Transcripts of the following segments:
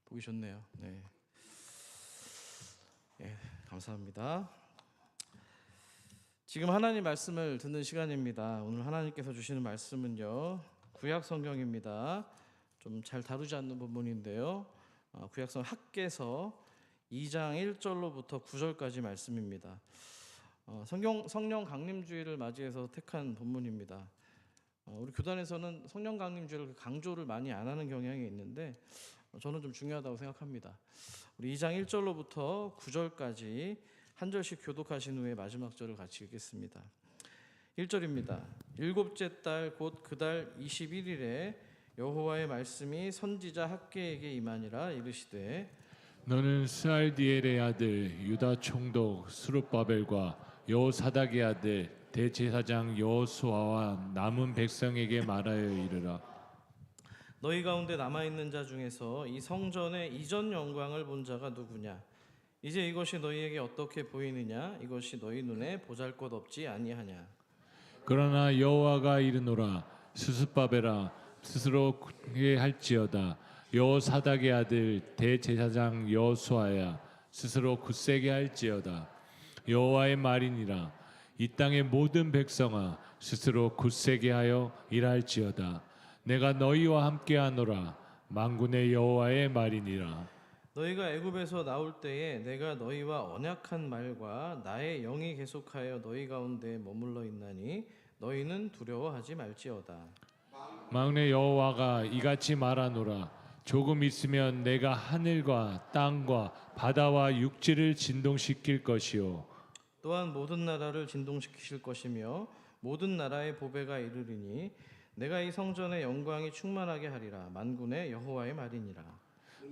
보기 좋네요. 네. 예, 감사합니다. 지금 하나님 말씀을 듣는 시간입니다. 오늘 하나님께서 주시는 말씀은요, 구약 성경입니다. 좀 잘 다루지 않는 부분인데요. 구약성 학개서 2장 1절로부터 9절까지 말씀입니다. 성령 강림주의를 맞이해서 택한 본문입니다. 우리 교단에서는 성령 강림주의를 강조를 많이 안 하는 경향이 있는데 저는 좀 중요하다고 생각합니다. 우리 2장 1절로부터 9절까지 한 절씩 교독하신 후에 마지막 절을 같이 읽겠습니다. 1절입니다. 일곱째 달 곧 그 달 21일에 여호와의 말씀이 선지자 학개에게 임하니라. 이르시되 너는 스알디엘의 아들 유다 총독 스룹바벨과 여호사닥의 아들 대제사장 여호수아와 남은 백성에게 말하여 이르라. 너희 가운데 남아있는 자 중에서 이 성전의 이전 영광을 본 자가 누구냐? 이제 이것이 너희에게 어떻게 보이느냐? 이것이 너희 눈에 보잘것없지 아니하냐? 그러나 여호와가 이르노라. 스룹바벨아 스스로 굳게 할지어다. 여호사닥의 아들 대제사장 여호수아야 스스로 굳세게 할지어다. 여호와의 말이니라. 이 땅의 모든 백성아 스스로 굳세게 하여 일할지어다. 내가 너희와 함께하노라. 만군의 여호와의 말이니라. 너희가 애굽에서 나올 때에 내가 너희와 언약한 말과 나의 영이 계속하여 너희 가운데 머물러 있나니 너희는 두려워하지 말지어다. 만군의 여호와가 이같이 말하노라. 조금 있으면 내가 하늘과 땅과 바다와 육지를 진동시킬 것이요 또한 모든 나라를 진동시키실 것이며 모든 나라의 보배가 이르리니 내가 이 성전의 영광이 충만하게 하리라. 만군의 여호와의 말이니라.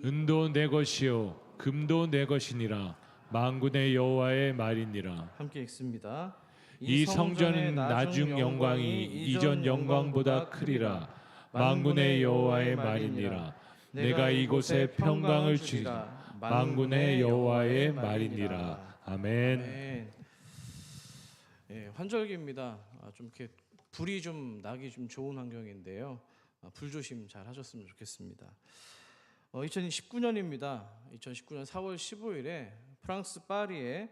은도 내 것이요 금도 내 것이니라. 만군의 여호와의 말이니라. 함께 읽습니다. 이 성전은 나중 영광이 이전 영광보다 크리라. 만군의 여호와의 말이니라. 내가 이곳에 평강을 주리라. 만군의 여호와의 말이니라. 아멘. 아멘. 예, 환절기입니다. 좀 이렇게 불이 좀 나기 좀 좋은 환경인데요. 불 조심 잘 하셨으면 좋겠습니다. 2019년입니다. 2019년 4월 15일에 프랑스 파리의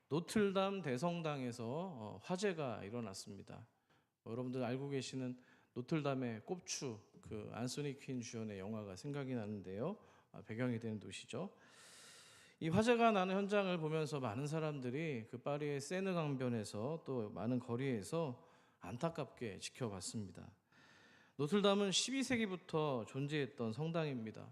노틀담 대성당에서 화재가 일어났습니다. 여러분들 알고 계시는 노틀담의 꼽추, 그 안소니 퀸 주연의 영화가 생각이 나는데요. 배경이 되는 도시죠. 이 화재가 나는 현장을 보면서 많은 사람들이 그 파리의 세느 강변에서 또 많은 거리에서 안타깝게 지켜봤습니다. 노틀담은 12세기부터 존재했던 성당입니다.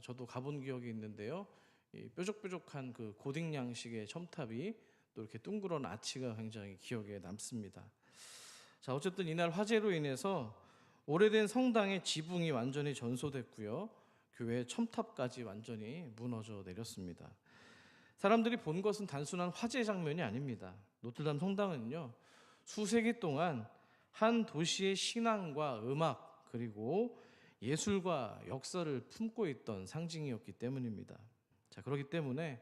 저도 가본 기억이 있는데요. 이 뾰족뾰족한 그 고딕 양식의 첨탑이 또 이렇게 둥그런 아치가 굉장히 기억에 남습니다. 자, 어쨌든 이날 화재로 인해서 오래된 성당의 지붕이 완전히 전소됐고요. 교회의 첨탑까지 완전히 무너져 내렸습니다. 사람들이 본 것은 단순한 화재 장면이 아닙니다. 노틀담 성당은요, 수세기 동안 한 도시의 신앙과 음악 그리고 예술과 역사를 품고 있던 상징이었기 때문입니다. 자, 그렇기 때문에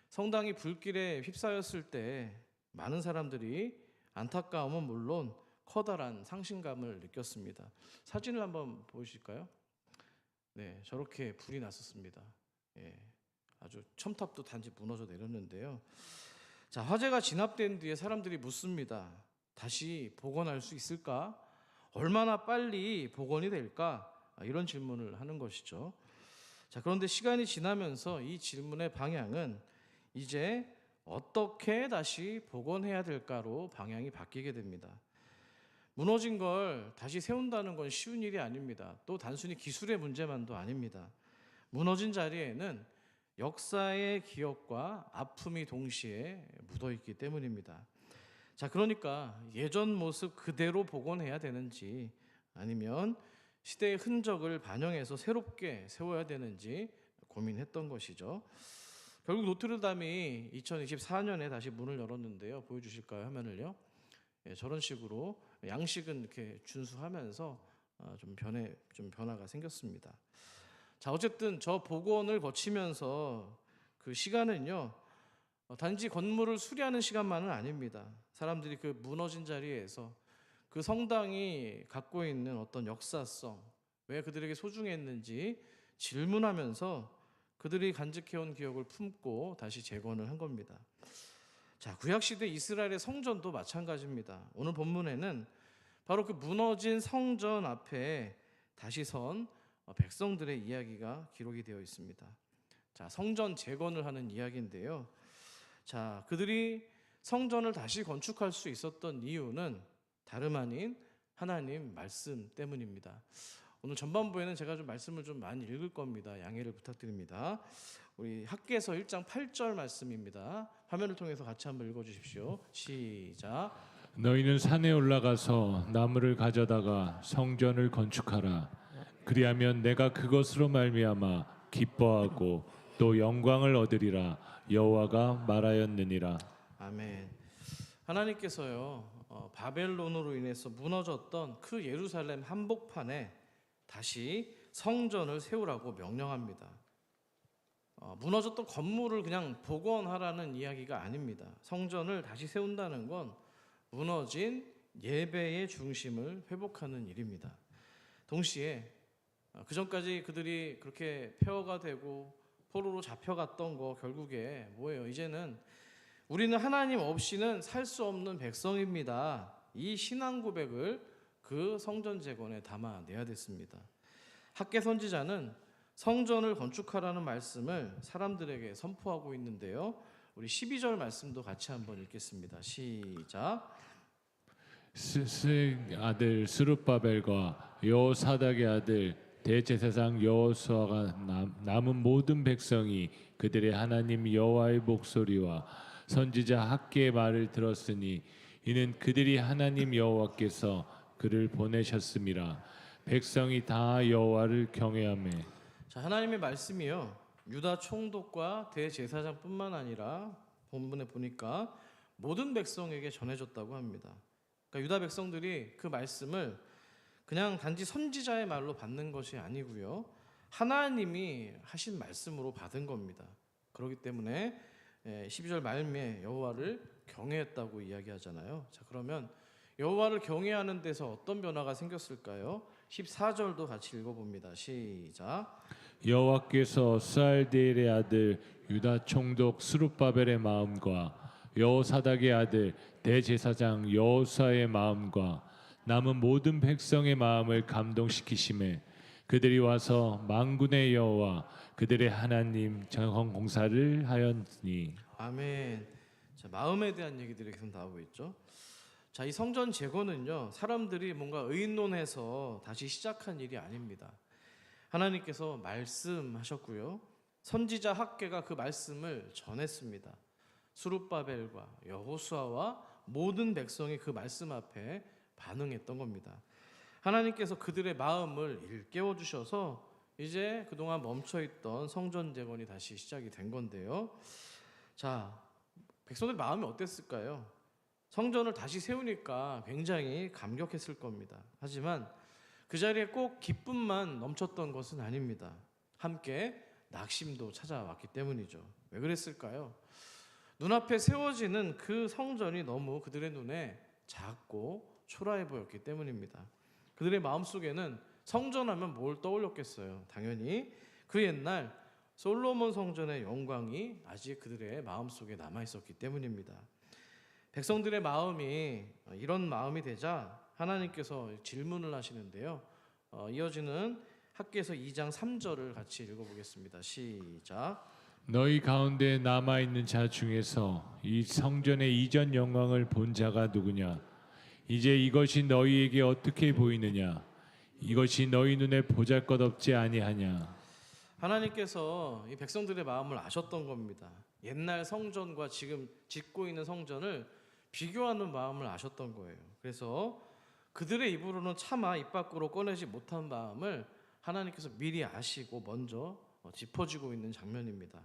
성당이 불길에 휩싸였을 때 많은 사람들이 안타까움은 물론 커다란 상심감을 느꼈습니다. 사진을 한번 보여주실까요? 네, 저렇게 불이 났었습니다. 예, 아주 첨탑도 단지 무너져 내렸는데요. 자, 화재가 진압된 뒤에 사람들이 묻습니다. 다시 복원할 수 있을까? 얼마나 빨리 복원이 될까? 이런 질문을 하는 것이죠. 자, 그런데 시간이 지나면서 이 질문의 방향은 이제 어떻게 다시 복원해야 될까로 방향이 바뀌게 됩니다. 무너진 걸 다시 세운다는 건 쉬운 일이 아닙니다. 또 단순히 기술의 문제만도 아닙니다. 무너진 자리에는 역사의 기억과 아픔이 동시에 묻어있기 때문입니다. 자, 그러니까 예전 모습 그대로 복원해야 되는지 아니면 시대의 흔적을 반영해서 새롭게 세워야 되는지 고민했던 것이죠. 결국 노트르담이 2024년에 다시 문을 열었는데요. 보여주실까요? 화면을요. 예, 저런 식으로 양식은 이렇게 준수하면서 좀 변화가 생겼습니다. 자, 어쨌든 저 복원을 거치면서 그 시간은요, 단지 건물을 수리하는 시간만은 아닙니다. 사람들이 그 무너진 자리에서 그 성당이 갖고 있는 어떤 역사성, 왜 그들에게 소중했는지 질문하면서 그들이 간직해온 기억을 품고 다시 재건을 한 겁니다. 자, 구약 시대 이스라엘의 성전도 마찬가지입니다. 오늘 본문에는 바로 그 무너진 성전 앞에 다시 선 백성들의 이야기가 기록이 되어 있습니다. 자, 성전 재건을 하는 이야기인데요. 자, 그들이 성전을 다시 건축할 수 있었던 이유는 다름 아닌 하나님 말씀 때문입니다. 오늘 전반부에는 제가 좀 말씀을 좀 많이 읽을 겁니다. 양해를 부탁드립니다. 우리 학개서 1장 8절 말씀입니다. 화면을 통해서 같이 한번 읽어주십시오. 시작. 너희는 산에 올라가서 나무를 가져다가 성전을 건축하라. 그리하면 내가 그것으로 말미암아 기뻐하고 또 영광을 얻으리라. 여호와가 말하였느니라. 아멘. 하나님께서요, 바벨론으로 인해서 무너졌던 그 예루살렘 한복판에 다시 성전을 세우라고 명령합니다. 무너졌던 건물을 그냥 복원하라는 이야기가 아닙니다. 성전을 다시 세운다는 건 무너진 예배의 중심을 회복하는 일입니다. 동시에 그 전까지 그들이 그렇게 폐허가 되고 포로로 잡혀갔던 거 결국에 뭐예요? 이제는 우리는 하나님 없이는 살 수 없는 백성입니다. 이 신앙 고백을 그 성전 재건에 담아내야 됐습니다. 학개 선지자는 성전을 건축하라는 말씀을 사람들에게 선포하고 있는데요. 우리 12절 말씀도 같이 한번 읽겠습니다. 시작. 스스의 아들 스룹바벨과 여호사닥의 아들 대제사장 여호수아가 남은 모든 백성이 그들의 하나님 여호와의 목소리와 선지자 학개의 말을 들었으니 이는 그들이 하나님 여호와께서 그를 보내셨음이라. 백성이 다 여호와를 경외하며. 자, 하나님의 말씀이요, 유다 총독과 대제사장뿐만 아니라 본문에 보니까 모든 백성에게 전해졌다고 합니다. 그러니까 유다 백성들이 그 말씀을 그냥 단지 선지자의 말로 받는 것이 아니고요, 하나님이 하신 말씀으로 받은 겁니다. 그렇기 때문에 12절 말미에 여호와를 경외했다고 이야기하잖아요. 자, 그러면 여호와를 경외하는 데서 어떤 변화가 생겼을까요? 14절도 같이 읽어봅니다. 시작. 여호와께서 스알디엘의 아들 유다 총독 스룹바벨의 마음과 여호사닥의 아들 대제사장 여호수아의 마음과 남은 모든 백성의 마음을 감동시키심에 그들이 와서 만군의 여호와 그들의 하나님 정헌 공사를 하였으니. 아멘. 자, 마음에 대한 얘기들이 계속 나오고 있죠. 자, 이 성전 재건은요, 사람들이 뭔가 의논해서 다시 시작한 일이 아닙니다. 하나님께서 말씀하셨고요, 선지자 학개가 그 말씀을 전했습니다. 스룹바벨과 여호수아와 모든 백성이 그 말씀 앞에 반응했던 겁니다. 하나님께서 그들의 마음을 일깨워 주셔서 이제 그동안 멈춰있던 성전 재건이 다시 시작이 된 건데요. 자, 백성들 마음이 어땠을까요? 성전을 다시 세우니까 굉장히 감격했을 겁니다. 하지만 그 자리에 꼭 기쁨만 넘쳤던 것은 아닙니다. 함께 낙심도 찾아왔기 때문이죠. 왜 그랬을까요? 눈앞에 세워지는 그 성전이 너무 그들의 눈에 작고 초라해 보였기 때문입니다. 그들의 마음속에는 성전하면 뭘 떠올렸겠어요? 당연히 그 옛날 솔로몬 성전의 영광이 아직 그들의 마음속에 남아 있었기 때문입니다. 백성들의 마음이 이런 마음이 되자 하나님께서 질문을 하시는데요. 이어지는 학개서 2장 3절을 같이 읽어보겠습니다. 시작. 너희 가운데 남아 있는 자 중에서 이 성전의 이전 영광을 본 자가 누구냐? 이제 이것이 너희에게 어떻게 보이느냐? 이것이 너희 눈에 보잘것없지 아니하냐? 하나님께서 이 백성들의 마음을 아셨던 겁니다. 옛날 성전과 지금 짓고 있는 성전을 비교하는 마음을 아셨던 거예요. 그래서 그들의 입으로는 차마 입 밖으로 꺼내지 못한 마음을 하나님께서 미리 아시고 먼저 짚어주고 있는 장면입니다.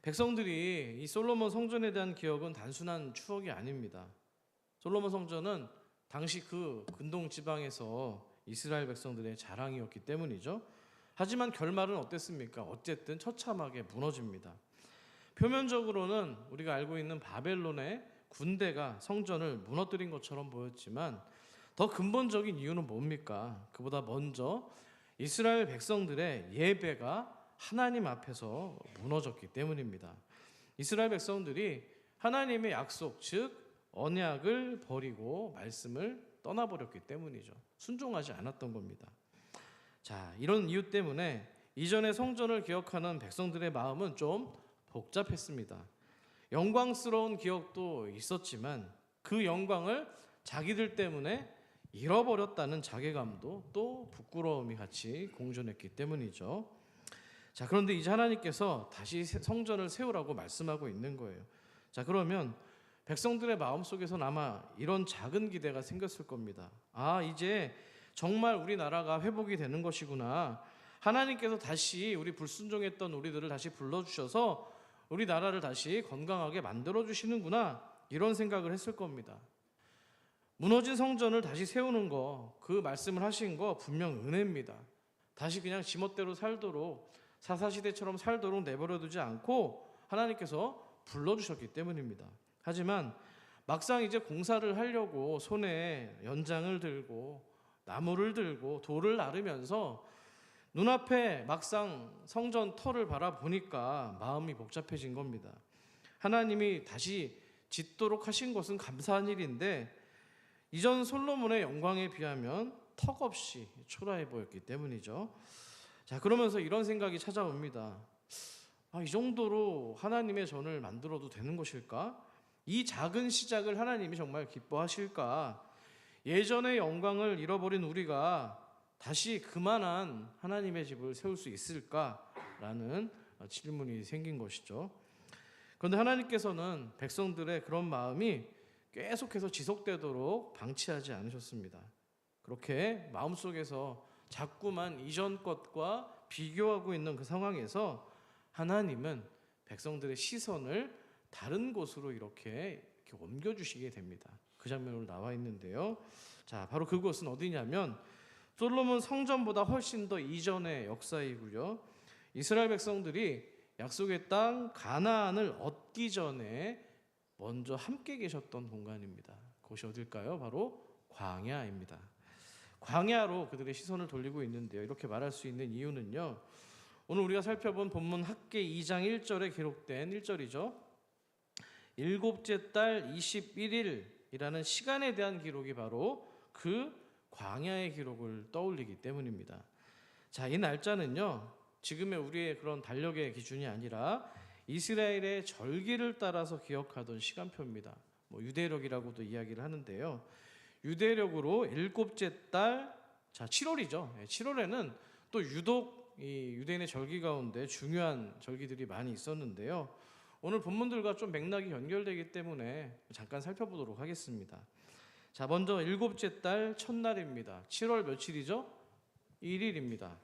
백성들이 이 솔로몬 성전에 대한 기억은 단순한 추억이 아닙니다. 솔로몬 성전은 당시 그 근동 지방에서 이스라엘 백성들의 자랑이었기 때문이죠. 하지만 결말은 어땠습니까? 어쨌든 처참하게 무너집니다. 표면적으로는 우리가 알고 있는 바벨론의 군대가 성전을 무너뜨린 것처럼 보였지만 더 근본적인 이유는 뭡니까? 그보다 먼저 이스라엘 백성들의 예배가 하나님 앞에서 무너졌기 때문입니다. 이스라엘 백성들이 하나님의 약속, 즉 언약을 버리고 말씀을 떠나버렸기 때문이죠. 순종하지 않았던 겁니다. 자, 이런 이유 때문에 이전의 성전을 기억하는 백성들의 마음은 좀 복잡했습니다. 영광스러운 기억도 있었지만 그 영광을 자기들 때문에 잃어버렸다는 자괴감도 또 부끄러움이 같이 공존했기 때문이죠. 자, 그런데 이제 하나님께서 다시 성전을 세우라고 말씀하고 있는 거예요. 자, 그러면 백성들의 마음속에서는 아마 이런 작은 기대가 생겼을 겁니다. 아, 이제 정말 우리나라가 회복이 되는 것이구나. 하나님께서 다시 우리 불순종했던 우리들을 다시 불러주셔서 우리나라를 다시 건강하게 만들어주시는구나. 이런 생각을 했을 겁니다. 무너진 성전을 다시 세우는 거, 그 말씀을 하신 거 분명 은혜입니다. 다시 그냥 지멋대로 살도록, 사사시대처럼 살도록 내버려두지 않고 하나님께서 불러주셨기 때문입니다. 하지만 막상 이제 공사를 하려고 손에 연장을 들고 나무를 들고 돌을 나르면서 눈앞에 막상 성전 터를 바라보니까 마음이 복잡해진 겁니다. 하나님이 다시 짓도록 하신 것은 감사한 일인데 이전 솔로몬의 영광에 비하면 턱없이 초라해 보였기 때문이죠. 자, 그러면서 이런 생각이 찾아옵니다. 아, 이 정도로 하나님의 전을 만들어도 되는 것일까? 이 작은 시작을 하나님이 정말 기뻐하실까? 예전의 영광을 잃어버린 우리가 다시 그만한 하나님의 집을 세울 수 있을까라는 질문이 생긴 것이죠. 그런데 하나님께서는 백성들의 그런 마음이 계속해서 지속되도록 방치하지 않으셨습니다. 그렇게 마음속에서 자꾸만 이전 것과 비교하고 있는 그 상황에서 하나님은 백성들의 시선을 다른 곳으로 이렇게 옮겨주시게 됩니다. 그 장면으로 나와 있는데요. 자, 바로 그곳은 어디냐면 솔로몬 성전보다 훨씬 더 이전의 역사이고요. 이스라엘 백성들이 약속의 땅 가나안을 얻기 전에 먼저 함께 계셨던 공간입니다. 그것이 어딜까요? 바로 광야입니다. 광야로 그들의 시선을 돌리고 있는데요. 이렇게 말할 수 있는 이유는요. 오늘 우리가 살펴본 본문 학계 2장 1절에 기록된 1절이죠. 일곱째 달 21일이라는 시간에 대한 기록이 바로 그 광야의 기록을 떠올리기 때문입니다. 자, 이 날짜는요. 지금의 우리의 그런 달력의 기준이 아니라 이스라엘의 절기를 따라서 기억하던 시간표입니다. 유대력이라고도 이야기를 하는데요. 유대력으로 일곱째 달, 자 7월이죠. 7월에는 또 유독 이 유대인의 절기 가운데 중요한 절기들이 많이 있었는데요. 오늘 본문들과 좀 맥락이 연결되기 때문에 잠깐 살펴보도록 하겠습니다. 자, 먼저 일곱째 달 첫날입니다. 7월 며칠이죠? 1일입니다.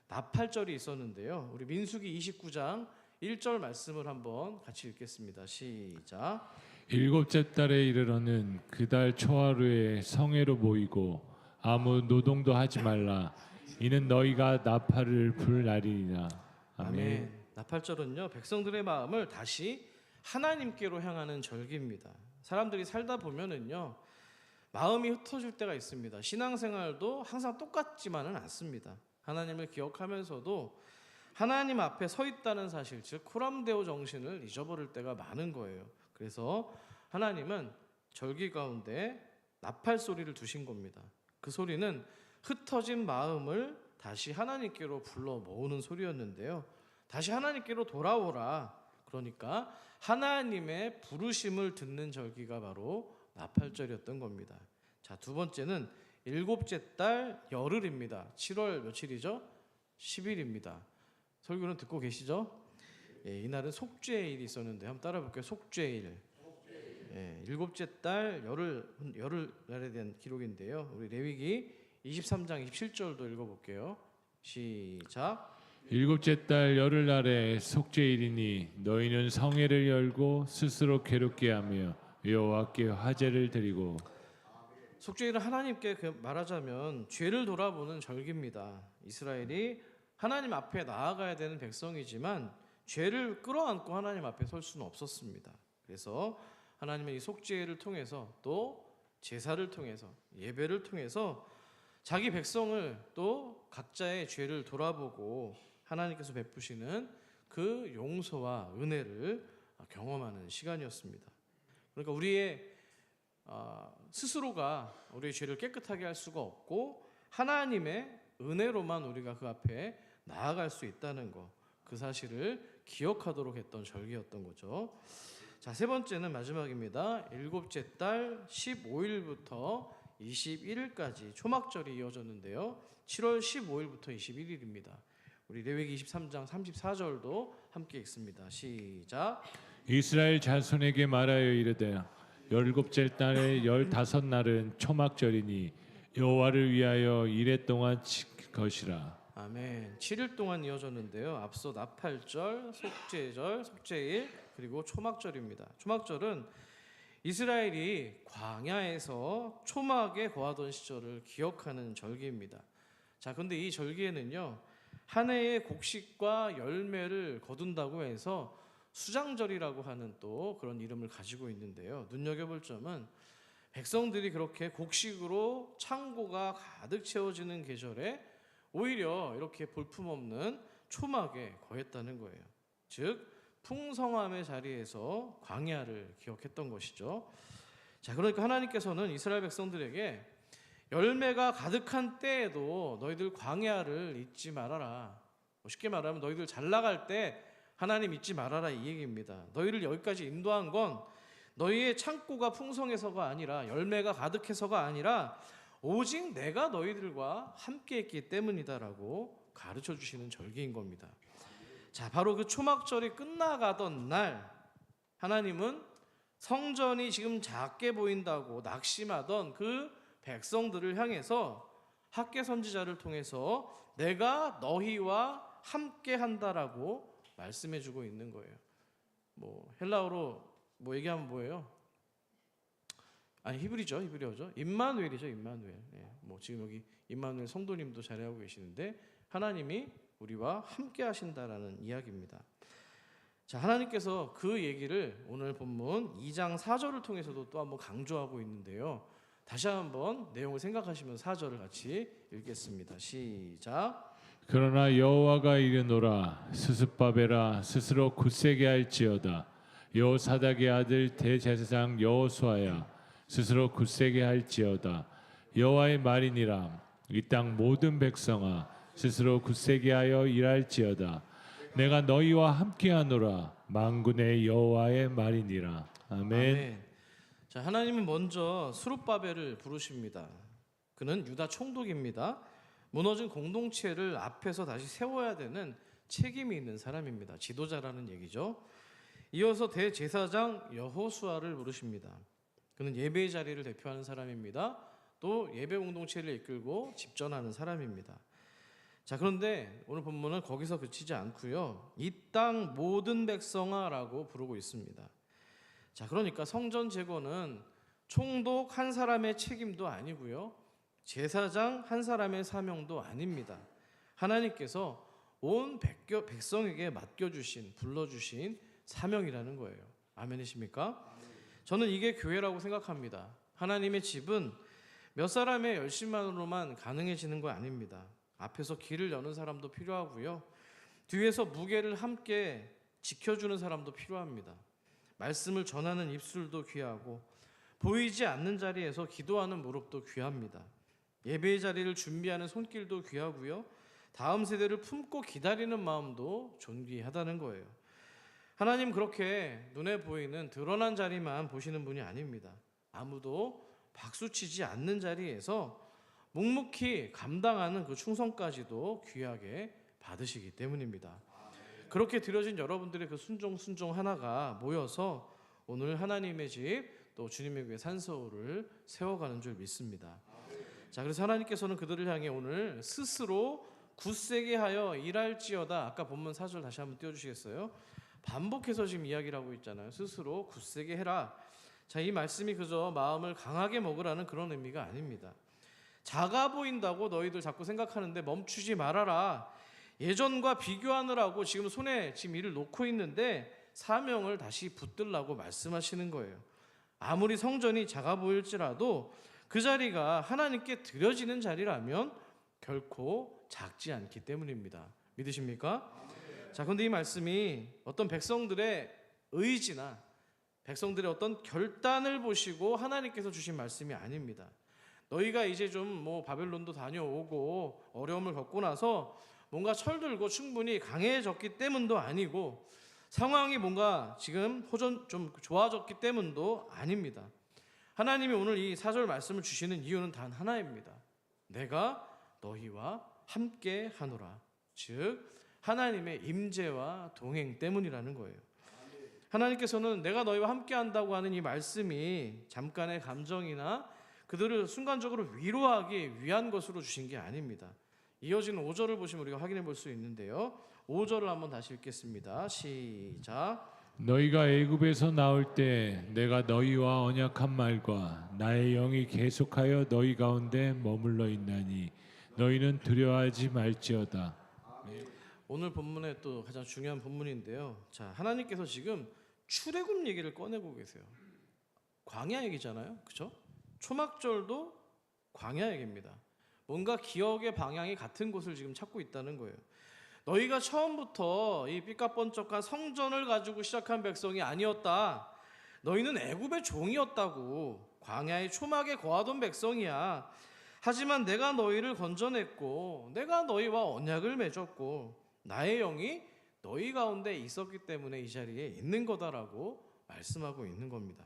나팔절이 있었는데요. 우리 민수기 29장 1절 말씀을 한번 같이 읽겠습니다. 시작. 일곱째 달에 이르러는 그 달 초하루에 성회로 모이고 아무 노동도 하지 말라. 이는 너희가 나팔을 불 날이니라. 아멘. 나팔절은요, 백성들의 마음을 다시 하나님께로 향하는 절기입니다. 사람들이 살다 보면은요, 마음이 흩어질 때가 있습니다. 신앙생활도 항상 똑같지만은 않습니다. 하나님을 기억하면서도 하나님 앞에 서 있다는 사실, 즉 코람데오 정신을 잊어버릴 때가 많은 거예요. 그래서 하나님은 절기 가운데 나팔 소리를 두신 겁니다. 그 소리는 흩어진 마음을 다시 하나님께로 불러 모으는 소리였는데요. 다시 하나님께로 돌아오라. 그러니까 하나님의 부르심을 듣는 절기가 바로 나팔절이었던 겁니다. 자, 두 번째는 일곱째 달 열흘입니다. 7월 며칠이죠? 10일입니다. 설교는 듣고 계시죠? 예, 이날은 속죄일이 있었는데 한번 따라 볼게요. 속죄일. 예, 일곱째 달 열흘날에 대한 기록인데요. 우리 레위기 23장 27절도 읽어볼게요. 시작. 일곱째 달 열흘날에 속죄일이니 너희는 성회를 열고 스스로 괴롭게 하며 여호와께 화제를 드리고. 속죄일은 하나님께 말하자면 죄를 돌아보는 절기입니다. 이스라엘이 하나님 앞에 나아가야 되는 백성이지만 죄를 끌어안고 하나님 앞에 설 수는 없었습니다. 그래서 하나님은 이 속죄일을 통해서 또 제사를 통해서 예배를 통해서 자기 백성을 또 각자의 죄를 돌아보고 하나님께서 베푸시는 그 용서와 은혜를 경험하는 시간이었습니다. 그러니까 우리의 스스로가 우리의 죄를 깨끗하게 할 수가 없고 하나님의 은혜로만 우리가 그 앞에 나아갈 수 있다는 것, 그 사실을 기억하도록 했던 절기였던 거죠. 자, 세 번째는 마지막입니다. 일곱째 달 15일부터 21일까지 초막절이 이어졌는데요. 7월 15일부터 21일입니다. 우리 레위기 23장 34절도 함께 읽습니다. 시작. 이스라엘 자손에게 말하여 이르되 열곱째 달의 15날은 초막절이니 여호와를 위하여 이레 동안 지킬 것이라. 아멘. 7일 동안 이어졌는데요. 앞서 나팔절, 속죄절, 속죄일, 그리고 초막절입니다. 초막절은 이스라엘이 광야에서 초막에 거하던 시절을 기억하는 절기입니다. 자, 근데 이 절기에는요, 한 해의 곡식과 열매를 거둔다고 해서 수장절이라고 하는 또 그런 이름을 가지고 있는데요. 눈여겨볼 점은 백성들이 그렇게 곡식으로 창고가 가득 채워지는 계절에 오히려 이렇게 볼품없는 초막에 거했다는 거예요. 즉 풍성함의 자리에서 광야를 기억했던 것이죠. 자, 그러니까 하나님께서는 이스라엘 백성들에게 열매가 가득한 때에도 너희들 광야를 잊지 말아라. 쉽게 말하면 너희들 잘 나갈 때 하나님 잊지 말아라, 이 얘기입니다. 너희를 여기까지 인도한 건 너희의 창고가 풍성해서가 아니라, 열매가 가득해서가 아니라 오직 내가 너희들과 함께 했기 때문이다라고 가르쳐 주시는 절기인 겁니다. 자, 바로 그 초막절이 끝나가던 날 하나님은 성전이 지금 작게 보인다고 낙심하던 그 백성들을 향해서 학개 선지자를 통해서 내가 너희와 함께 한다라고 말씀해 주고 있는 거예요. 헬라어로 얘기하면 뭐예요? 아니, 히브리어죠. 임마누엘이죠, 임마누엘. 지금 여기 임마누엘 성도님도 자리하고 계시는데 하나님이 우리와 함께 하신다라는 이야기입니다. 자, 하나님께서 그 얘기를 오늘 본문 2장 4절을 통해서도 또 한번 강조하고 있는데요. 다시 한번 내용을 생각하시면서 4절을 같이 읽겠습니다. 시작. 그러나 여호와가 이르노라 스스바벨아 스스로 굳세게 할지어다. 여호사닥의 아들 대제사장 여호수아야 스스로 굳세게 할지어다. 여호와의 말이니라. 이 땅 모든 백성아 스스로 굳세게 하여 일할지어다. 내가 너희와 함께하노라. 만군의 여호와의 말이니라. 아멘. 아멘. 자, 하나님은 먼저 스룹바벨을 부르십니다. 그는 유다 총독입니다. 무너진 공동체를 앞에서 다시 세워야 되는 책임이 있는 사람입니다. 지도자라는 얘기죠. 이어서 대제사장 여호수아를 부르십니다. 그는 예배의 자리를 대표하는 사람입니다. 또 예배 공동체를 이끌고 집전하는 사람입니다. 자, 그런데 오늘 본문은 거기서 그치지 않고요. 이 땅 모든 백성아라고 부르고 있습니다. 자, 그러니까 성전 제거는 총독 한 사람의 책임도 아니고요. 제사장 한 사람의 사명도 아닙니다. 하나님께서 온 백성에게 맡겨주신, 불러주신 사명이라는 거예요. 아멘이십니까? 저는 이게 교회라고 생각합니다. 하나님의 집은 몇 사람의 열심만으로만 가능해지는 거 아닙니다. 앞에서 길을 여는 사람도 필요하고요. 뒤에서 무게를 함께 지켜주는 사람도 필요합니다. 말씀을 전하는 입술도 귀하고 보이지 않는 자리에서 기도하는 무릎도 귀합니다. 예배의 자리를 준비하는 손길도 귀하고요. 다음 세대를 품고 기다리는 마음도 존귀하다는 거예요. 하나님 그렇게 눈에 보이는 드러난 자리만 보시는 분이 아닙니다. 아무도 박수치지 않는 자리에서 묵묵히 감당하는 그 충성까지도 귀하게 받으시기 때문입니다. 그렇게 드려진 여러분들의 그 순종 하나가 모여서 오늘 하나님의 집, 또 주님의 교회 산서울을 세워가는 줄 믿습니다. 자, 그래서 하나님께서는 그들을 향해 오늘 스스로 굳세게 하여 일할지어다. 아까 본문 4절 다시 한번 띄워주시겠어요? 반복해서 지금 이야기를 하고 있잖아요. 스스로 굳세게 해라. 자, 이 말씀이 그저 마음을 강하게 먹으라는 그런 의미가 아닙니다. 작아 보인다고 너희들 자꾸 생각하는데 멈추지 말아라. 예전과 비교하느라고 지금 손에 지금 일을 놓고 있는데 사명을 다시 붙들라고 말씀하시는 거예요. 아무리 성전이 작아 보일지라도 그 자리가 하나님께 드려지는 자리라면 결코 작지 않기 때문입니다. 믿으십니까? 자, 그런데 이 말씀이 어떤 백성들의 의지나 백성들의 어떤 결단을 보시고 하나님께서 주신 말씀이 아닙니다. 너희가 이제 좀 뭐 바벨론도 다녀오고 어려움을 겪고 나서 뭔가 철들고 충분히 강해졌기 때문도 아니고 상황이 뭔가 지금 호전 좀 좋아졌기 때문도 아닙니다. 하나님이 오늘 이 4절 말씀을 주시는 이유는 단 하나입니다. 내가 너희와 함께 하노라. 즉 하나님의 임재와 동행 때문이라는 거예요. 하나님께서는 내가 너희와 함께 한다고 하는 이 말씀이 잠깐의 감정이나 그들을 순간적으로 위로하기 위한 것으로 주신 게 아닙니다. 이어지는 5절을 보시면 우리가 확인해 볼 수 있는데요. 5절을 한번 다시 읽겠습니다. 시작. 너희가 애굽에서 나올 때 내가 너희와 언약한 말과 나의 영이 계속하여 너희 가운데 머물러 있나니 너희는 두려워하지 말지어다. 오늘 본문의 또 가장 중요한 본문인데요. 자, 하나님께서 지금 출애굽 얘기를 꺼내고 계세요. 광야 얘기잖아요. 그렇죠? 초막절도 광야 얘기입니다. 뭔가 기억의 방향이 같은 곳을 지금 찾고 있다는 거예요. 너희가 처음부터 이 삐까뻔쩍한 성전을 가지고 시작한 백성이 아니었다. 너희는 애굽의 종이었다고. 광야의 초막에 거하던 백성이야. 하지만 내가 너희를 건져냈고 내가 너희와 언약을 맺었고 나의 영이 너희 가운데 있었기 때문에 이 자리에 있는 거다라고 말씀하고 있는 겁니다.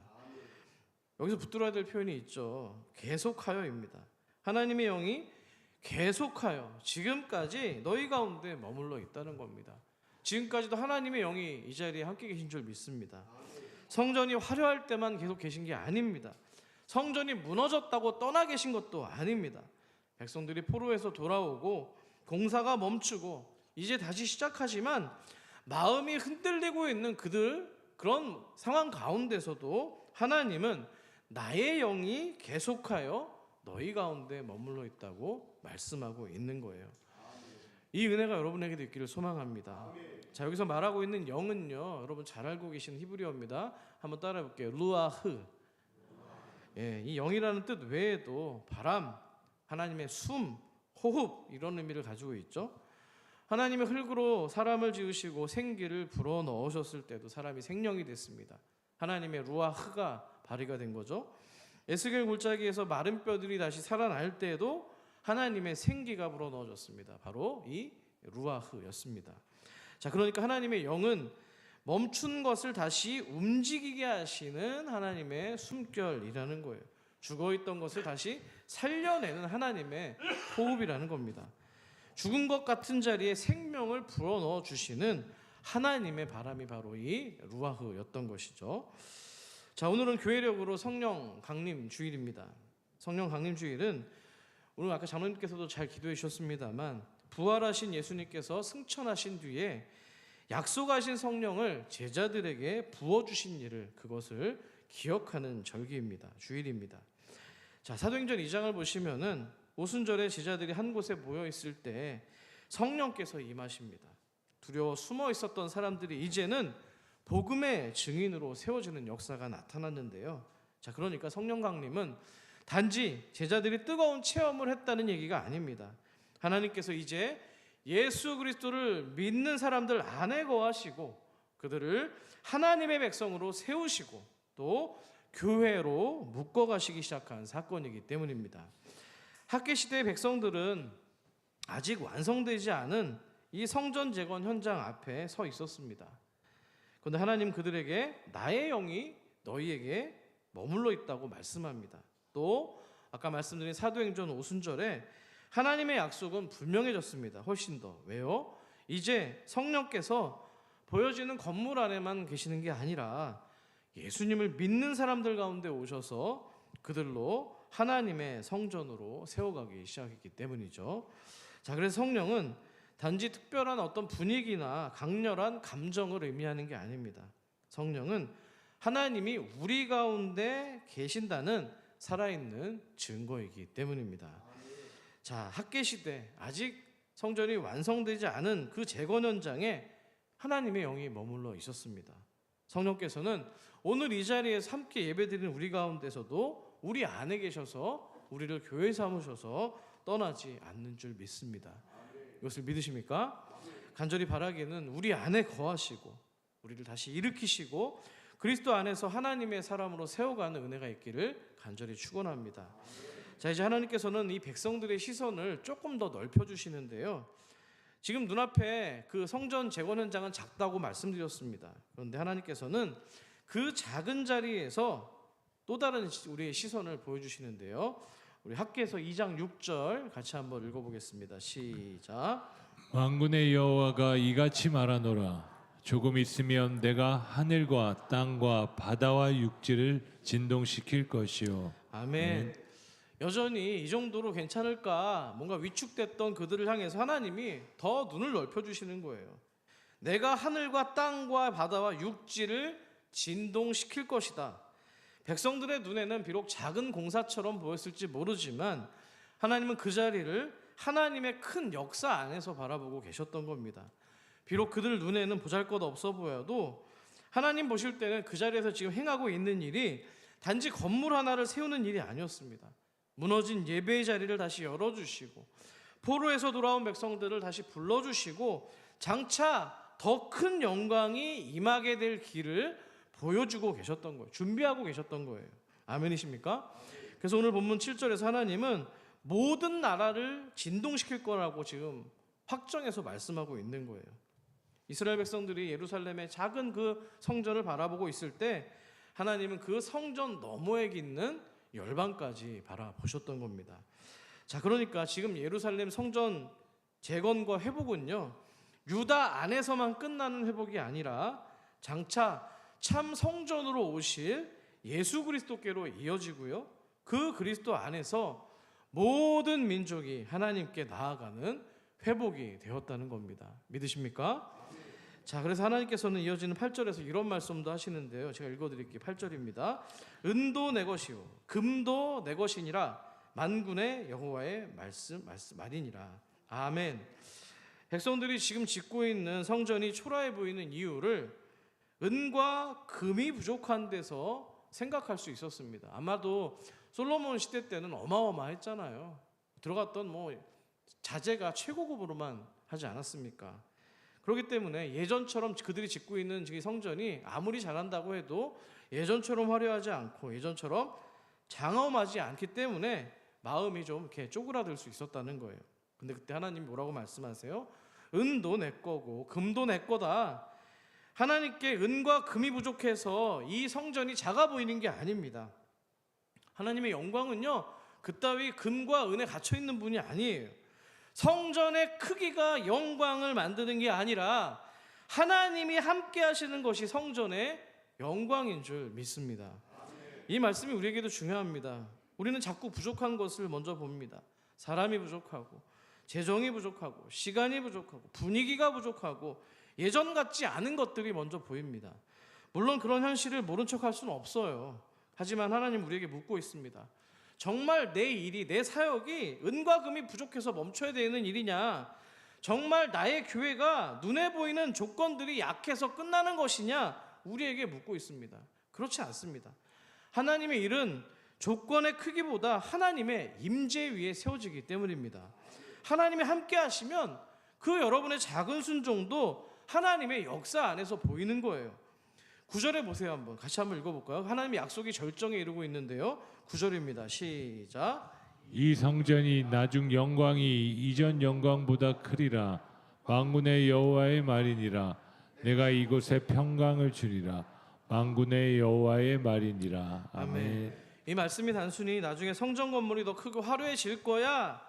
여기서 붙들어야 될 표현이 있죠. 계속하여입니다. 하나님의 영이 계속하여 지금까지 너희 가운데 머물러 있다는 겁니다. 지금까지도 하나님의 영이 이 자리에 함께 계신 줄 믿습니다. 성전이 화려할 때만 계속 계신 게 아닙니다. 성전이 무너졌다고 떠나 계신 것도 아닙니다. 백성들이 포로에서 돌아오고 공사가 멈추고 이제 다시 시작하지만 마음이 흔들리고 있는 그런 상황 가운데서도 하나님은 나의 영이 계속하여 너희 가운데 머물러 있다고 말씀하고 있는 거예요. 이 은혜가 여러분에게도 있기를 소망합니다. 자, 여기서 말하고 있는 영은요, 여러분 잘 알고 계신 히브리어입니다. 한번 따라해 볼게요. 루아흐. 예, 이 영이라는 뜻 외에도 바람, 하나님의 숨, 호흡 이런 의미를 가지고 있죠. 하나님의 흙으로 사람을 지으시고 생기를 불어 넣으셨을 때도 사람이 생명이 됐습니다. 하나님의 루아흐가 발휘가 된 거죠. 에스겔 골짜기에서 마른 뼈들이 다시 살아날 때에도 하나님의 생기가 불어 넣어졌습니다. 바로 이 루아흐였습니다. 자, 그러니까 하나님의 영은 멈춘 것을 다시 움직이게 하시는 하나님의 숨결이라는 거예요. 죽어있던 것을 다시 살려내는 하나님의 호흡이라는 겁니다. 죽은 것 같은 자리에 생명을 불어넣어 주시는 하나님의 바람이 바로 이 루아흐였던 것이죠. 자, 오늘은 교회력으로 성령 강림 주일입니다. 성령 강림 주일은 오늘 아까 장로님께서도 잘 기도해 주셨습니다만 부활하신 예수님께서 승천하신 뒤에 약속하신 성령을 제자들에게 부어주신 일을 그것을 기억하는 절기입니다. 주일입니다. 자, 사도행전 2장을 보시면은 오순절에 제자들이 한 곳에 모여 있을 때 성령께서 임하십니다. 두려워 숨어 있었던 사람들이 이제는 복음의 증인으로 세워지는 역사가 나타났는데요. 자, 그러니까 성령 강림은 단지 제자들이 뜨거운 체험을 했다는 얘기가 아닙니다. 하나님께서 이제 예수 그리스도를 믿는 사람들 안에 거하시고 그들을 하나님의 백성으로 세우시고 또 교회로 묶어가시기 시작한 사건이기 때문입니다. 학개시대의 백성들은 아직 완성되지 않은 이 성전 재건 현장 앞에 서 있었습니다. 그런데 하나님 그들에게 나의 영이 너희에게 머물러 있다고 말씀합니다. 또 아까 말씀드린 사도행전 오순절에 하나님의 약속은 분명해졌습니다. 훨씬 더. 왜요? 이제 성령께서 보여지는 건물 안에만 계시는 게 아니라 예수님을 믿는 사람들 가운데 오셔서 그들로 하나님의 성전으로 세워가기 시작했기 때문이죠. 자, 그래서 성령은 단지 특별한 어떤 분위기나 강렬한 감정을 의미하는 게 아닙니다. 성령은 하나님이 우리 가운데 계신다는 살아있는 증거이기 때문입니다. 자, 학개시대 아직 성전이 완성되지 않은 그 재건 현장에 하나님의 영이 머물러 있었습니다. 성령께서는 오늘 이 자리에서 함께 예배드리는 우리 가운데서도 우리 안에 계셔서 우리를 교회 삼으셔서 떠나지 않는 줄 믿습니다. 이것을 믿으십니까? 간절히 바라기는 우리 안에 거하시고 우리를 다시 일으키시고 그리스도 안에서 하나님의 사람으로 세워가는 은혜가 있기를 간절히 축원합니다. 자, 이제 하나님께서는 이 백성들의 시선을 조금 더 넓혀주시는데요. 지금 눈앞에 그 성전 재건 현장은 작다고 말씀드렸습니다. 그런데 하나님께서는 그 작은 자리에서 또 다른 우리의 시선을 보여주시는데요. 우리 학개서 2장 6절 같이 한번 읽어보겠습니다. 시작. 만군의 여호와가 이같이 말하노라. 조금 있으면 내가 하늘과 땅과 바다와 육지를 진동시킬 것이요. 아멘. 여전히 이 정도로 괜찮을까 뭔가 위축됐던 그들을 향해서 하나님이 더 눈을 넓혀주시는 거예요. 내가 하늘과 땅과 바다와 육지를 진동시킬 것이다. 백성들의 눈에는 비록 작은 공사처럼 보였을지 모르지만 하나님은 그 자리를 하나님의 큰 역사 안에서 바라보고 계셨던 겁니다. 비록 그들 눈에는 보잘것없어 보여도 하나님 보실 때는 그 자리에서 지금 행하고 있는 일이 단지 건물 하나를 세우는 일이 아니었습니다. 무너진 예배의 자리를 다시 열어주시고 포로에서 돌아온 백성들을 다시 불러주시고 장차 더 큰 영광이 임하게 될 길을 보여주고 계셨던 거예요. 준비하고 계셨던 거예요. 아멘이십니까? 그래서 오늘 본문 7절에서 하나님은 모든 나라를 진동시킬 거라고 지금 확정해서 말씀하고 있는 거예요. 이스라엘 백성들이 예루살렘의 작은 그 성전을 바라보고 있을 때 하나님은 그 성전 너머에 있는 열방까지 바라보셨던 겁니다. 자, 그러니까 지금 예루살렘 성전 재건과 회복은요, 유다 안에서만 끝나는 회복이 아니라 장차 참 성전으로 오실 예수 그리스도께로 이어지고요, 그 그리스도 안에서 모든 민족이 하나님께 나아가는 회복이 되었다는 겁니다. 믿으십니까? 자, 그래서 하나님께서는 이어지는 8절에서 이런 말씀도 하시는데요. 제가 읽어드릴게요. 8절입니다. 은도 내 것이요 금도 내 것이니라 만군의 여호와의 말이니라. 아멘. 백성들이 지금 짓고 있는 성전이 초라해 보이는 이유를 은과 금이 부족한 데서 생각할 수 있었습니다. 아마도 솔로몬 시대 때는 어마어마했잖아요. 들어갔던 자재가 최고급으로만 하지 않았습니까? 그렇기 때문에 예전처럼 그들이 짓고 있는 성전이 아무리 잘한다고 해도 예전처럼 화려하지 않고 예전처럼 장엄하지 않기 때문에 마음이 좀 이렇게 쪼그라들 수 있었다는 거예요. 근데 그때 하나님이 뭐라고 말씀하세요? 은도 내 거고 금도 내 거다. 하나님께 은과 금이 부족해서 이 성전이 작아 보이는 게 아닙니다. 하나님의 영광은요, 그따위 금과 은에 갇혀 있는 분이 아니에요. 성전의 크기가 영광을 만드는 게 아니라 하나님이 함께 하시는 것이 성전의 영광인 줄 믿습니다. 이 말씀이 우리에게도 중요합니다. 우리는 자꾸 부족한 것을 먼저 봅니다. 사람이 부족하고 재정이 부족하고 시간이 부족하고 분위기가 부족하고 예전 같지 않은 것들이 먼저 보입니다. 물론 그런 현실을 모른 척할 수는 없어요. 하지만 하나님 우리에게 묻고 있습니다. 정말 내 일이, 내 사역이 은과 금이 부족해서 멈춰야 되는 일이냐? 정말 나의 교회가 눈에 보이는 조건들이 약해서 끝나는 것이냐? 우리에게 묻고 있습니다. 그렇지 않습니다. 하나님의 일은 조건의 크기보다 하나님의 임재 위에 세워지기 때문입니다. 하나님이 함께 하시면 그 여러분의 작은 순종도 하나님의 역사 안에서 보이는 거예요. 9절에 보세요. 같이 한번 읽어볼까요? 하나님의 약속이 절정에 이르고 있는데요. 9절입니다. 시작. 이 성전이 나중 영광이 이전 영광보다 크리라. 만군의 여호와의 말이니라. 내가 이곳에 평강을 주리라. 만군의 여호와의 말이니라. 아멘. 이 말씀이 단순히 나중에 성전 건물이 더 크고 화려해질 거야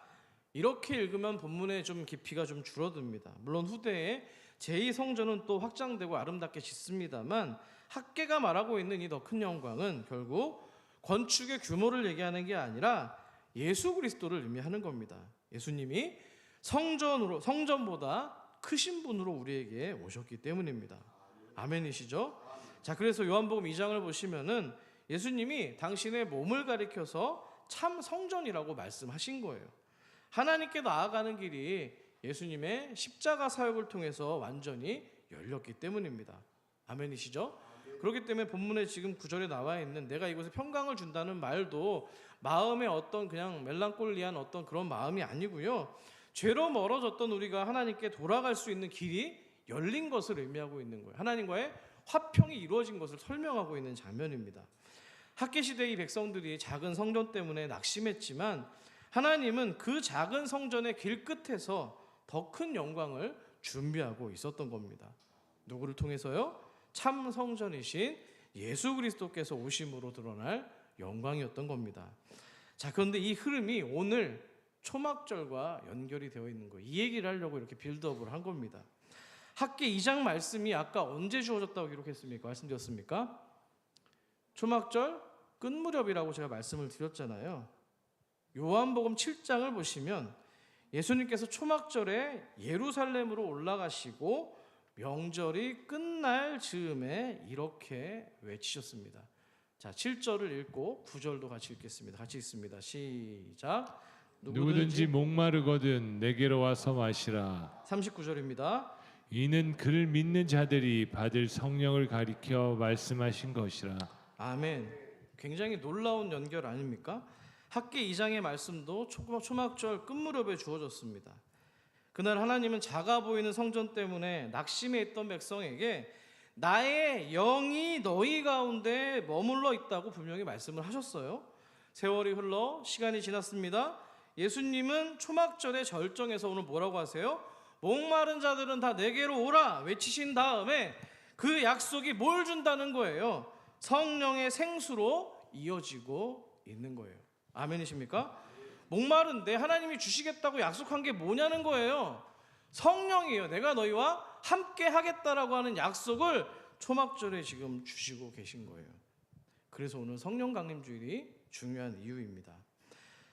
이렇게 읽으면 본문의 좀 깊이가 좀 줄어듭니다. 물론 후대에 제2성전은 또 확장되고 아름답게 짓습니다만 학개가 말하고 있는 이 더 큰 영광은 결국 건축의 규모를 얘기하는 게 아니라 예수 그리스도를 의미하는 겁니다. 예수님이 성전보다 크신 분으로 우리에게 오셨기 때문입니다. 아멘이시죠? 자, 그래서 요한복음 2장을 보시면은 예수님이 당신의 몸을 가리켜서 참 성전이라고 말씀하신 거예요. 하나님께 나아가는 길이 예수님의 십자가 사역을 통해서 완전히 열렸기 때문입니다. 아멘이시죠? 그렇기 때문에 본문에 지금 9절에 나와 있는 내가 이곳에 평강을 준다는 말도 마음의 어떤 그냥 멜랑콜리한 어떤 그런 마음이 아니고요. 죄로 멀어졌던 우리가 하나님께 돌아갈 수 있는 길이 열린 것을 의미하고 있는 거예요. 하나님과의 화평이 이루어진 것을 설명하고 있는 장면입니다. 학계 시대의 백성들이 작은 성전 때문에 낙심했지만 하나님은 그 작은 성전의 길 끝에서 더 큰 영광을 준비하고 있었던 겁니다. 누구를 통해서요? 참 성전이신 예수 그리스도께서 오심으로 드러날 영광이었던 겁니다. 자, 그런데 이 흐름이 오늘 초막절과 연결이 되어 있는 거예요. 이 얘기를 하려고 이렇게 빌드업을 한 겁니다. 학계 2장 말씀이 아까 언제 주어졌다고 기록했습니까? 말씀드렸습니까? 초막절 끝 무렵이라고 제가 말씀을 드렸잖아요. 요한복음 7장을 보시면 예수님께서 초막절에 예루살렘으로 올라가시고 명절이 끝날 즈음에 이렇게 외치셨습니다. 자, 7절을 읽고 9절도 같이 읽겠습니다. 같이 읽습니다. 시작. 누구든지 목마르거든 내게로 와서 마시라. 39절입니다. 이는 그를 믿는 자들이 받을 성령을 가리켜 말씀하신 것이라. 아멘. 굉장히 놀라운 연결 아닙니까? 학계 2장의 말씀도 초막절 끝무렵에 주어졌습니다. 그날 하나님은 작아 보이는 성전 때문에 낙심해 있던 백성에게 나의 영이 너희 가운데 머물러 있다고 분명히 말씀을 하셨어요. 세월이 흘러 시간이 지났습니다. 예수님은 초막절의 절정에서 오늘 뭐라고 하세요? 목마른 자들은 다 내게로 오라 외치신 다음에 그 약속이 뭘 준다는 거예요? 성령의 생수로 이어지고 있는 거예요. 아멘이십니까? 목마른데 하나님이 주시겠다고 약속한 게 뭐냐는 거예요. 성령이에요. 내가 너희와 함께 하겠다라고 하는 약속을 초막절에 지금 주시고 계신 거예요. 그래서 오늘 성령 강림 주일이 중요한 이유입니다.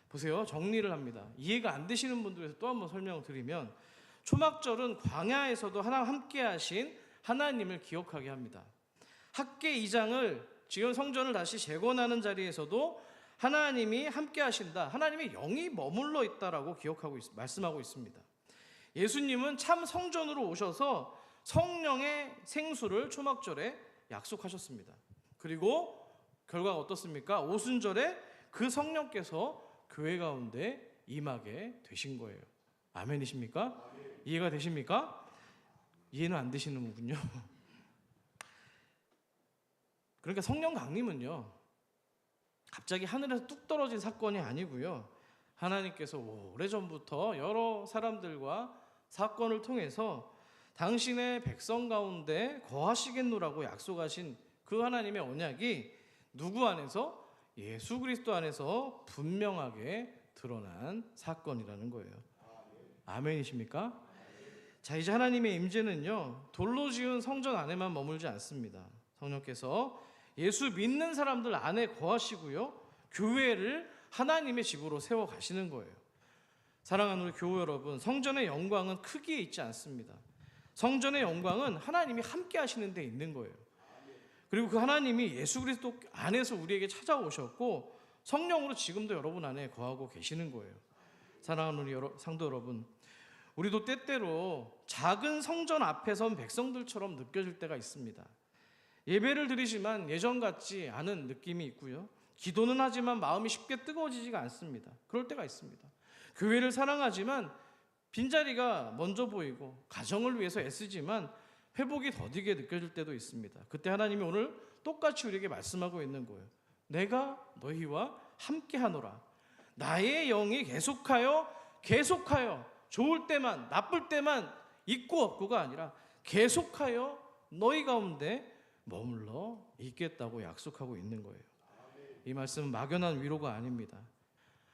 보세요. 정리를 합니다. 이해가 안 되시는 분들에서 또 한번 설명을 드리면 초막절은 광야에서도 하나님 함께 하신 하나님을 기억하게 합니다. 학계 2장을 지금 성전을 다시 재건하는 자리에서도 하나님이 함께 하신다. 하나님의 영이 머물러 있다라고 기억하고 말씀하고 있습니다. 예수님은 참 성전으로 오셔서 성령의 생수를 초막절에 약속하셨습니다. 그리고 결과가 어떻습니까? 오순절에 그 성령께서 교회 가운데 임하게 되신 거예요. 아멘이십니까? 이해가 되십니까? 이해는 안 되시는군요. 그러니까 성령 강림은요, 갑자기 하늘에서 뚝 떨어진 사건이 아니고요. 하나님께서 오래전부터 여러 사람들과 사건을 통해서 당신의 백성 가운데 거하시겠노라고 약속하신 그 하나님의 언약이 누구 안에서? 예수 그리스도 안에서 분명하게 드러난 사건이라는 거예요. 아멘이십니까? 자, 이제 하나님의 임재는요, 돌로 지은 성전 안에만 머물지 않습니다. 성령께서 예수 믿는 사람들 안에 거하시고요, 교회를 하나님의 집으로 세워 가시는 거예요. 사랑하는 우리 교우 여러분, 성전의 영광은 크기에 있지 않습니다. 성전의 영광은 하나님이 함께 하시는 데 있는 거예요. 그리고 그 하나님이 예수 그리스도 안에서 우리에게 찾아오셨고 성령으로 지금도 여러분 안에 거하고 계시는 거예요. 사랑하는 우리 상도 여러분, 우리도 때때로 작은 성전 앞에 선 백성들처럼 느껴질 때가 있습니다. 예배를 드리지만 예전 같지 않은 느낌이 있고요, 기도는 하지만 마음이 쉽게 뜨거워지지가 않습니다. 그럴 때가 있습니다. 교회를 사랑하지만 빈자리가 먼저 보이고 가정을 위해서 애쓰지만 회복이 더디게 느껴질 때도 있습니다. 그때 하나님이 오늘 똑같이 우리에게 말씀하고 있는 거예요. 내가 너희와 함께하노라. 나의 영이 계속하여 좋을 때만 나쁠 때만 있고 없고가 아니라 계속하여 너희 가운데 머물러 있겠다고 약속하고 있는 거예요. 이 말씀은 막연한 위로가 아닙니다.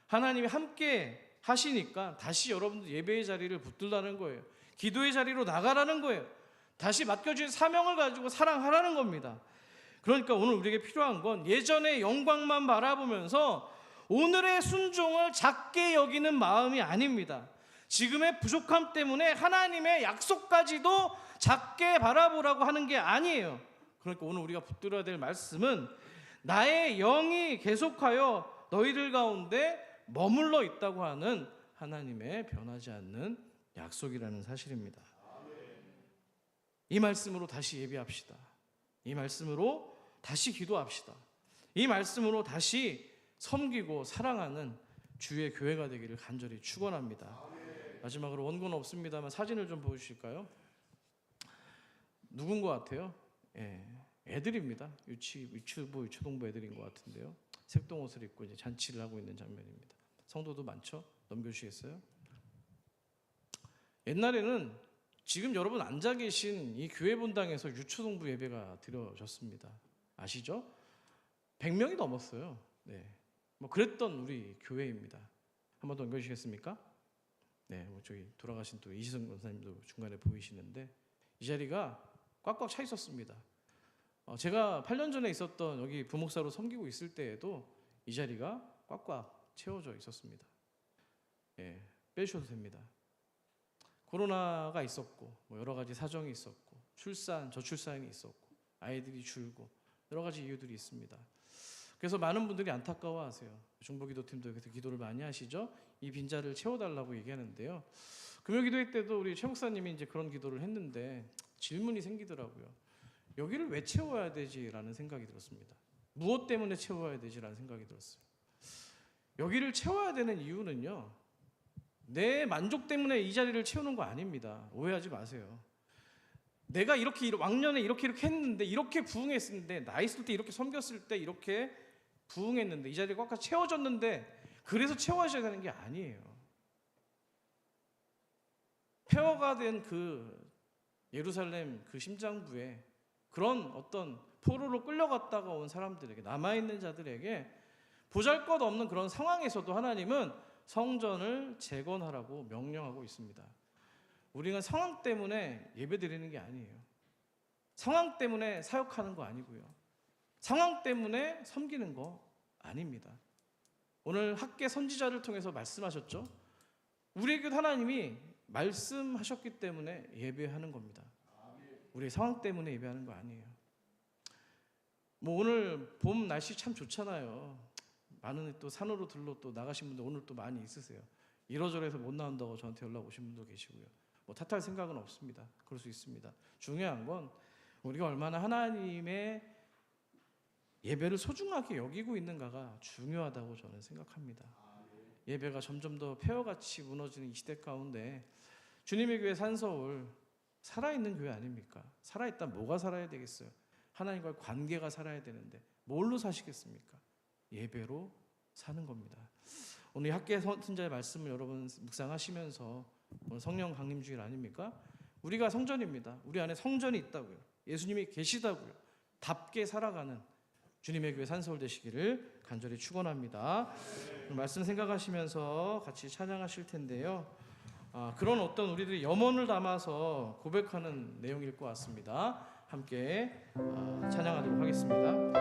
하나님이 함께 하시니까 다시 여러분들 예배의 자리를 붙들라는 거예요. 기도의 자리로 나가라는 거예요. 다시 맡겨진 사명을 가지고 사랑하라는 겁니다. 그러니까 오늘 우리에게 필요한 건 예전의 영광만 바라보면서 오늘의 순종을 작게 여기는 마음이 아닙니다. 지금의 부족함 때문에 하나님의 약속까지도 작게 바라보라고 하는 게 아니에요. 그러니까 오늘 우리가 붙들어야 될 말씀은 나의 영이 계속하여 너희들 가운데 머물러 있다고 하는 하나님의 변하지 않는 약속이라는 사실입니다. 이 말씀으로 다시 예배합시다. 이 말씀으로 다시 기도합시다. 이 말씀으로 다시 섬기고 사랑하는 주의 교회가 되기를 간절히 축원합니다. 마지막으로 원고는 없습니다만 사진을 좀 보여주실까요? 누군 것 같아요? 예, 애들입니다. 유치부, 유초동부 애들인 것 같은데요. 색동옷을 입고 이제 잔치를 하고 있는 장면입니다. 성도도 많죠? 넘겨주시겠어요? 옛날에는 지금 여러분 앉아 계신 이 교회 본당에서 유초동부 예배가 드려졌습니다. 아시죠? 100명이 넘었어요. 네, 뭐 그랬던 우리 교회입니다. 한번 더 넘겨주시겠습니까? 네, 뭐 저기 돌아가신 또 이시성 권사님도 중간에 보이시는데 이 자리가 꽉꽉 차 있었습니다. 제가 8년 전에 있었던 여기 부목사로 섬기고 있을 때에도 이 자리가 꽉꽉 채워져 있었습니다. 예, 빼주셔도 됩니다. 코로나가 있었고 뭐 여러 가지 사정이 있었고 출산, 저출산이 있었고 아이들이 줄고 여러 가지 이유들이 있습니다. 그래서 많은 분들이 안타까워하세요. 중보기도팀도 그래서 기도를 많이 하시죠. 이 빈자를 채워달라고 얘기하는데요. 금요기도회 때도 우리 최 목사님이 이제 그런 기도를 했는데 질문이 생기더라고요. 여기를 왜 채워야 되지라는 생각이 들었습니다. 무엇 때문에 채워야 되지라는 생각이 들었어요. 여기를 채워야 되는 이유는요, 내 만족 때문에 이 자리를 채우는 거 아닙니다. 오해하지 마세요. 내가 이렇게 왕년에 이렇게 했는데, 이렇게 부흥했는데, 나 있을 때 이렇게 섬겼을 때 이렇게 부흥했는데, 이 자리가 꽉꽉 채워졌는데 그래서 채워져야 되는 게 아니에요. 폐허가 된 그 예루살렘 그 심장부에 그런 어떤 포로로 끌려갔다가 온 사람들에게, 남아있는 자들에게 보잘것없는 그런 상황에서도 하나님은 성전을 재건하라고 명령하고 있습니다. 우리는 상황 때문에 예배드리는 게 아니에요. 상황 때문에 사역하는 거 아니고요. 상황 때문에 섬기는 거 아닙니다. 오늘 학계 선지자를 통해서 말씀하셨죠. 우리에게도 하나님이 말씀하셨기 때문에 예배하는 겁니다. 우리의 상황 때문에 예배하는 거 아니에요. 뭐 오늘 봄 날씨 참 좋잖아요. 많은 또 산으로 들러 또 나가신 분들 오늘 또 많이 있으세요. 이러저러해서 못 나온다고 저한테 연락 오신 분도 계시고요. 뭐 탓할 생각은 없습니다. 그럴 수 있습니다. 중요한 건 우리가 얼마나 하나님의 예배를 소중하게 여기고 있는가가 중요하다고 저는 생각합니다. 예배가 점점 더 폐허같이 무너지는 이 시대 가운데 주님의 교회 산서울 살아있는 교회 아닙니까? 살아있다면 뭐가 살아야 되겠어요? 하나님과의 관계가 살아야 되는데 뭘로 사시겠습니까? 예배로 사는 겁니다. 오늘 학계 선지자의 말씀을 여러분 묵상하시면서 오늘 성령 강림 주일 아닙니까? 우리가 성전입니다. 우리 안에 성전이 있다고요. 예수님이 계시다고요. 답게 살아가는 주님의 교회 산서울 되시기를 간절히 축원합니다. 말씀 생각하시면서 같이 찬양하실 텐데요. 그런 어떤 우리들이 염원을 담아서 고백하는 내용일 것 같습니다. 함께 찬양하도록 하겠습니다.